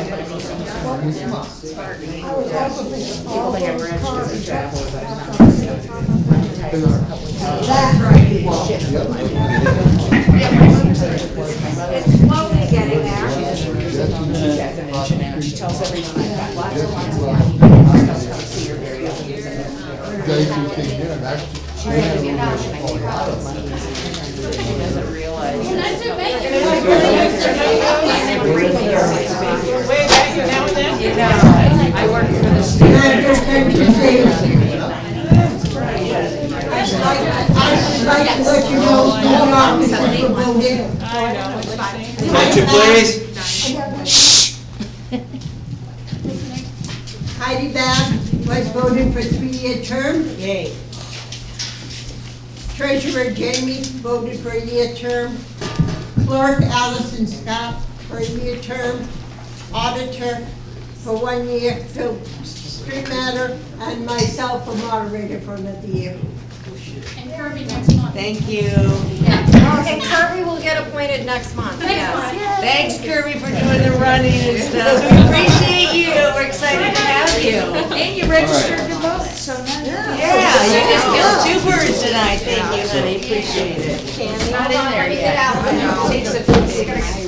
People think I'm rich because I travel, but I'm not. came in, that's. She doesn't realize. I work for the state. I'd like to let you know, more officers were voted. Attention, please. Heidi Babb was voted for 3-year term. Yay. Treasurer Jamie voted for a year term. Clerk Allison Scott for a year term. Auditor for 1 year, Phil Streetmatter, and myself for moderator for another year. And Kirby next month. Thank you. And Kirby will get appointed next month, yes. Thanks, Kirby, for doing the running and stuff. We appreciate you. We're excited to have you. And you registered to vote, so nice. Yeah, you just killed 2 birds tonight. Thank you, honey. Appreciate it. Candy, Not in there get yet. out. Takes a few days.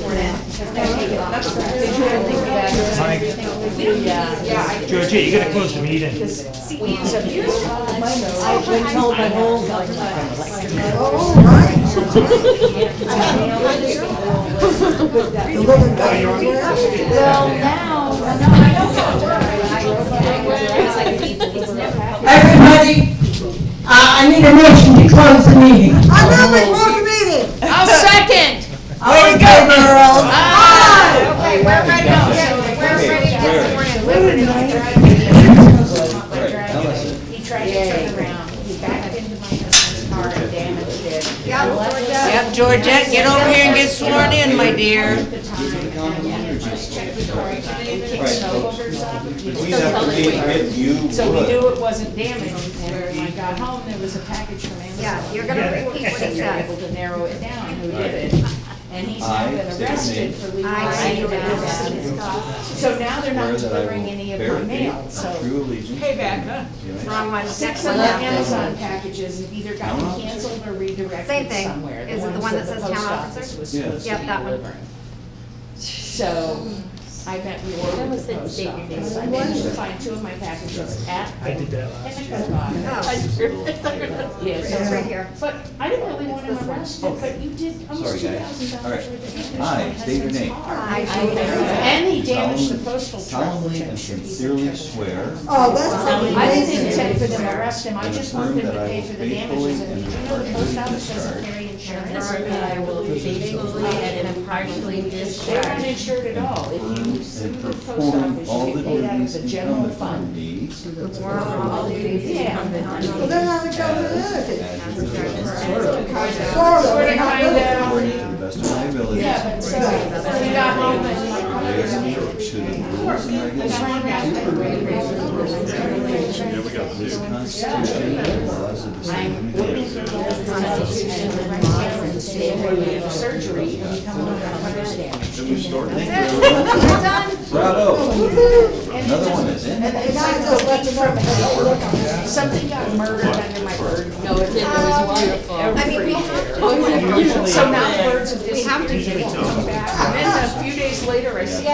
Georgie, you gotta close the meeting. I've been told my whole life. Well, now, Everybody, I need a motion to close the meeting. I move we close the meeting. I'll second. Way to go, girls. Okay, we're ready to get sworn in. He tried to turn around, he backed into my husband's car and damaged it. Yep, Georgette, get over here and get sworn in, my dear. We have to meet if you So we would. knew it wasn't damaged, and when I got home, there was a package from Amazon. Yeah, you're gonna repeat what he And we were said. able to narrow it down, who did it. And he's now been arrested for legal I So now they're not Swear that I delivering will any of bear my faith mail, and so. true allegiance Payback, to huh? the United Wrong one. Six of the Amazon packages have either gotten canceled or Same redirected thing. somewhere. Is it the one that says the town post officer? office was Yeah. supposed to Yep, be that one. delivering. So I got reordered the post office. I managed to find 2 of my packages at. I did that last year. Yeah, It's right here. but I didn't really want him arrested, but you did almost Sorry, guys. $2,000 All right. worth of damage. Hi, state your name. And he damaged the postal truck, Solemnly which I'm and sure he's in sincerely trouble for. swear Oh, that's I amazing. didn't intend for them to arrest him, I and just affirm want them that to I pay will for the faithfully damages, and and did you know the post impartially office doesn't discharge carry insurance? That I will faithfully and impartially They're discharge. uninsured at all, if you sue and the post perform office, all you the get paid out of duties the general incumbent on fund. me Yeah. Well, they're not accountability. as it is Sort of, Kinda. according to the best of my ability. Yeah, but so, we got home and my car was To the rules and regulations of this Constitution and the laws of the state of New Jersey. surgery and become one of my car's damaged. We're done. Bravo! Another one is in. And it's like the week from hell. Something got murdered under my bird. No, it did, it was beautiful. I mean, we have to. So now the birds have We have to disappeared, they won't come back. And then a few days later, I see